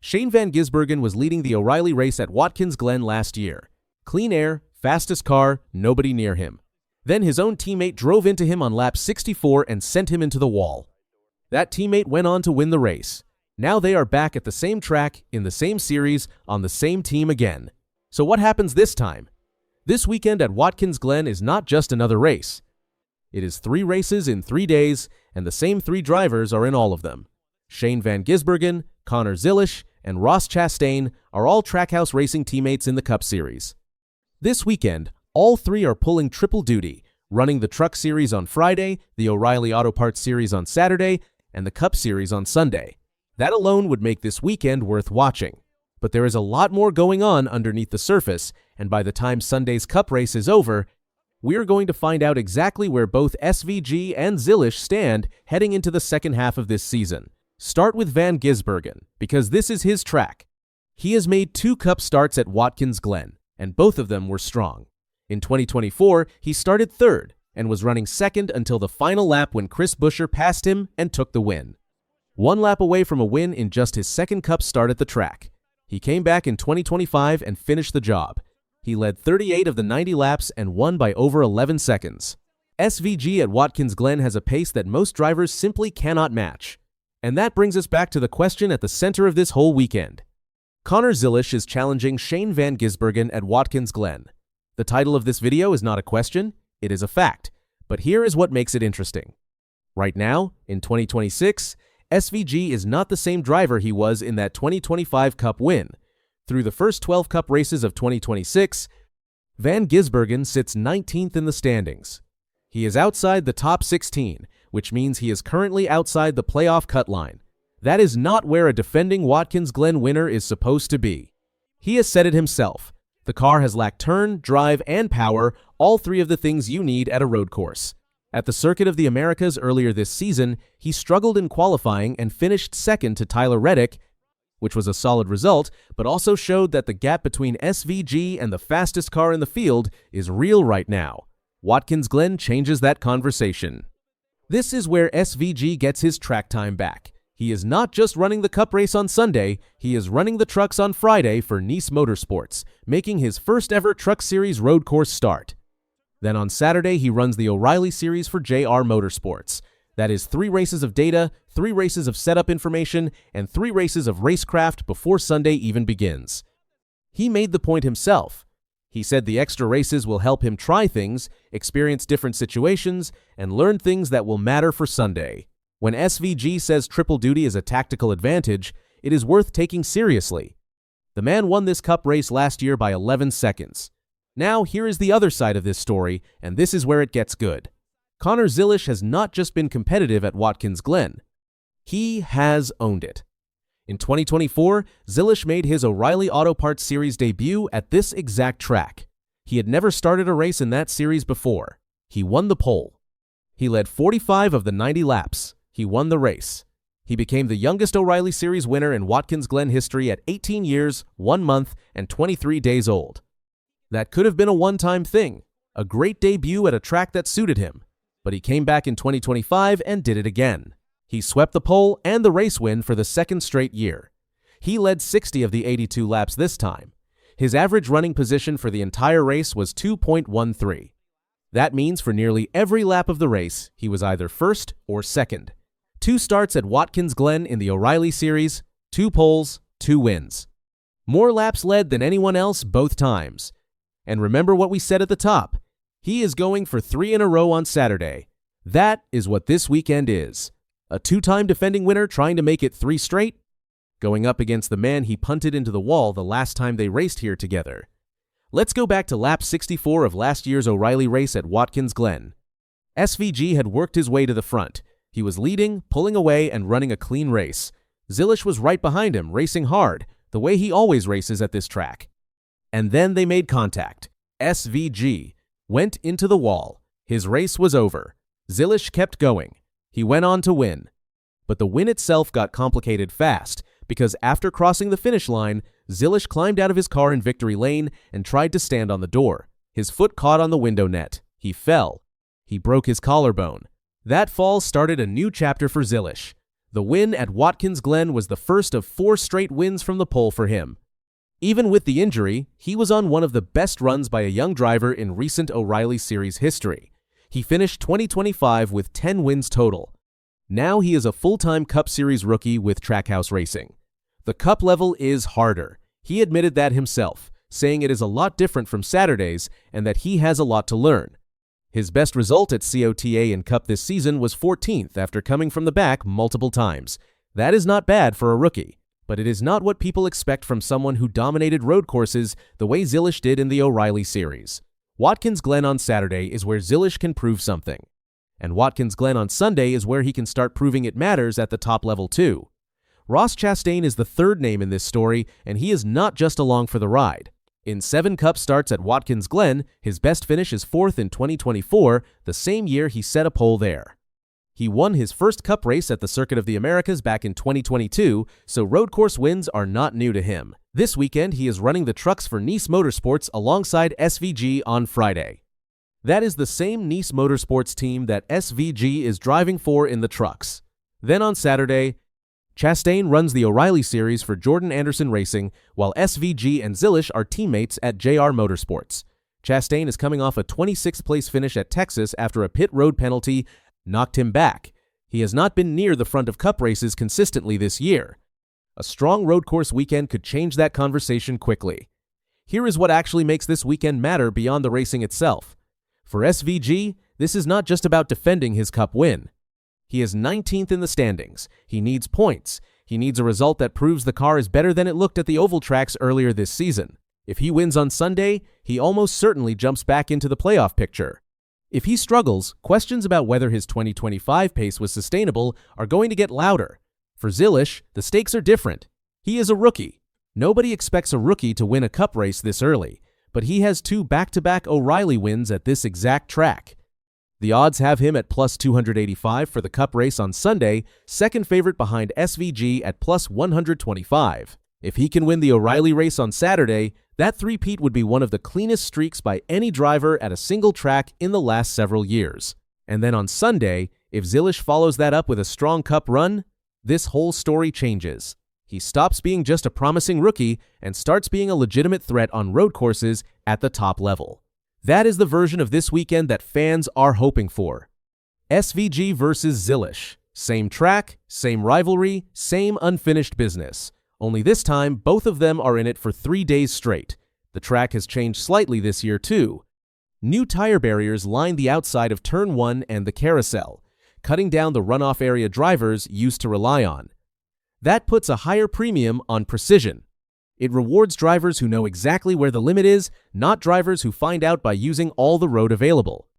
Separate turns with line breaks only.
Shane van Gisbergen was leading the O'Reilly race at Watkins Glen last year. Clean air, fastest car, nobody near him. Then his own teammate drove into him on lap 64 and sent him into the wall. That teammate went on to win the race. Now they are back at the same track, in the same series, on the same team again. So what happens this time? This weekend at Watkins Glen is not just another race. It is 3 races in 3 days, and the same 3 drivers are in all of them. Shane van Gisbergen, Connor Zilisch, and Ross Chastain are all Trackhouse racing teammates in the Cup Series. This weekend, all 3 are pulling triple duty, running the Truck Series on Friday, the O'Reilly Auto Parts Series on Saturday, and the Cup Series on Sunday. That alone would make this weekend worth watching. But there is a lot more going on underneath the surface, and by the time Sunday's Cup race is over, we're going to find out exactly where both SVG and Zilish stand heading into the second half of this season. Start with van Gisbergen, because this is his track. He has made 2 Cup starts at Watkins Glen, and both of them were strong. In 2024, he started 3rd and was running 2nd until the final lap when Chris Buescher passed him and took the win. 1 lap away from a win in just his 2nd Cup start at the track. He came back in 2025 and finished the job. He led 38 of the 90 laps and won by over 11 seconds. SVG at Watkins Glen has a pace that most drivers simply cannot match. And that brings us back to the question at the center of this whole weekend. Connor Zilisch is challenging Shane van Gisbergen at Watkins Glen. The title of this video is not a question, it is a fact. But here is what makes it interesting. Right now, in 2026, SVG is not the same driver he was in that 2025 Cup win. Through the first 12 Cup races of 2026, van Gisbergen sits 19th in the standings. He is outside the top 16, which means he is currently outside the playoff cut line. That is not where a defending Watkins Glen winner is supposed to be. He has said it himself. The car has lacked turn, drive, and power, all 3 of the things you need at a road course. At the Circuit of the Americas earlier this season, he struggled in qualifying and finished 2nd to Tyler Reddick, which was a solid result, but also showed that the gap between SVG and the fastest car in the field is real right now. Watkins Glen changes that conversation. This is where SVG gets his track time back. He is not just running the Cup race on Sunday, he is running the trucks on Friday for Nice Motorsports, making his first ever Truck Series road course start. Then on Saturday, he runs the O'Reilly Series for JR Motorsports. That is 3 races of data, 3 races of setup information, and 3 races of racecraft before Sunday even begins. He made the point himself. He said the extra races will help him try things, experience different situations, and learn things that will matter for Sunday. When SVG says triple duty is a tactical advantage, it is worth taking seriously. The man won this Cup race last year by 11 seconds. Now, here is the other side of this story, and this is where it gets good. Connor Zilisch has not just been competitive at Watkins Glen. He has owned it. In 2024, Zilisch made his O'Reilly Auto Parts Series debut at this exact track. He had never started a race in that series before. He won the pole. He led 45 of the 90 laps. He won the race. He became the youngest O'Reilly Series winner in Watkins Glen history at 18 years, 1 month, and 23 days old. That could have been a one-time thing, a great debut at a track that suited him. But he came back in 2025 and did it again. He swept the pole and the race win for the 2nd straight year. He led 60 of the 82 laps this time. His average running position for the entire race was 2.13. That means for nearly every lap of the race, he was either 1st or 2nd. 2 starts at Watkins Glen in the O'Reilly Series, 2 poles, 2 wins. More laps led than anyone else both times. And remember what we said at the top. He is going for 3 in a row on Saturday. That is what this weekend is. A 2-time defending winner trying to make it 3 straight, going up against the man he punted into the wall the last time they raced here together. Let's go back to lap 64 of last year's O'Reilly race at Watkins Glen. SVG had worked his way to the front. He was leading, pulling away, and running a clean race. Zilisch was right behind him, racing hard, the way he always races at this track. And then they made contact. SVG went into the wall. His race was over. Zilisch kept going. He went on to win. But the win itself got complicated fast, because after crossing the finish line, Zilisch climbed out of his car in victory lane and tried to stand on the door. His foot caught on the window net. He fell. He broke his collarbone. That fall started a new chapter for Zilisch. The win at Watkins Glen was the first of 4 straight wins from the pole for him. Even with the injury, he was on one of the best runs by a young driver in recent O'Reilly Series history. He finished 2025 with 10 wins total. Now he is a full-time Cup Series rookie with Trackhouse Racing. The Cup level is harder. He admitted that himself, saying it is a lot different from Saturdays and that he has a lot to learn. His best result at COTA in Cup this season was 14th after coming from the back multiple times. That is not bad for a rookie, but it is not what people expect from someone who dominated road courses the way Zilisch did in the O'Reilly Series. Watkins Glen on Saturday is where Zilisch can prove something. And Watkins Glen on Sunday is where he can start proving it matters at the top level too. Ross Chastain is the third name in this story, and he is not just along for the ride. In 7 Cup starts at Watkins Glen, his best finish is 4th in 2024, the same year he set a pole there. He won his first Cup race at the Circuit of the Americas back in 2022, so road course wins are not new to him. This weekend, he is running the trucks for Nice Motorsports alongside SVG on Friday. That is the same Nice Motorsports team that SVG is driving for in the trucks. Then on Saturday, Chastain runs the O'Reilly Series for Jordan Anderson Racing, while SVG and Zilisch are teammates at JR Motorsports. Chastain is coming off a 26th place finish at Texas after a pit road penalty knocked him back. He has not been near the front of Cup races consistently this year. A strong road course weekend could change that conversation quickly. Here is what actually makes this weekend matter beyond the racing itself. For SVG, this is not just about defending his Cup win. He is 19th in the standings. He needs points. He needs a result that proves the car is better than it looked at the oval tracks earlier this season. If he wins on Sunday, he almost certainly jumps back into the playoff picture. If he struggles, questions about whether his 2025 pace was sustainable are going to get louder. For Zilisch, the stakes are different. He is a rookie. Nobody expects a rookie to win a Cup race this early, but he has 2 back-to-back O'Reilly wins at this exact track. The odds have him at plus 285 for the Cup race on Sunday, second favorite behind SVG at plus 125. If he can win the O'Reilly race on Saturday, that three-peat would be one of the cleanest streaks by any driver at a single track in the last several years. And then on Sunday, if Zilisch follows that up with a strong Cup run, this whole story changes. He stops being just a promising rookie and starts being a legitimate threat on road courses at the top level. That is the version of this weekend that fans are hoping for. SVG versus Zilisch. Same track, same rivalry, same unfinished business. Only this time, both of them are in it for 3 days straight. The track has changed slightly this year too. New tire barriers line the outside of Turn 1 and the carousel, cutting down the runoff area drivers used to rely on. That puts a higher premium on precision. It rewards drivers who know exactly where the limit is, not drivers who find out by using all the road available.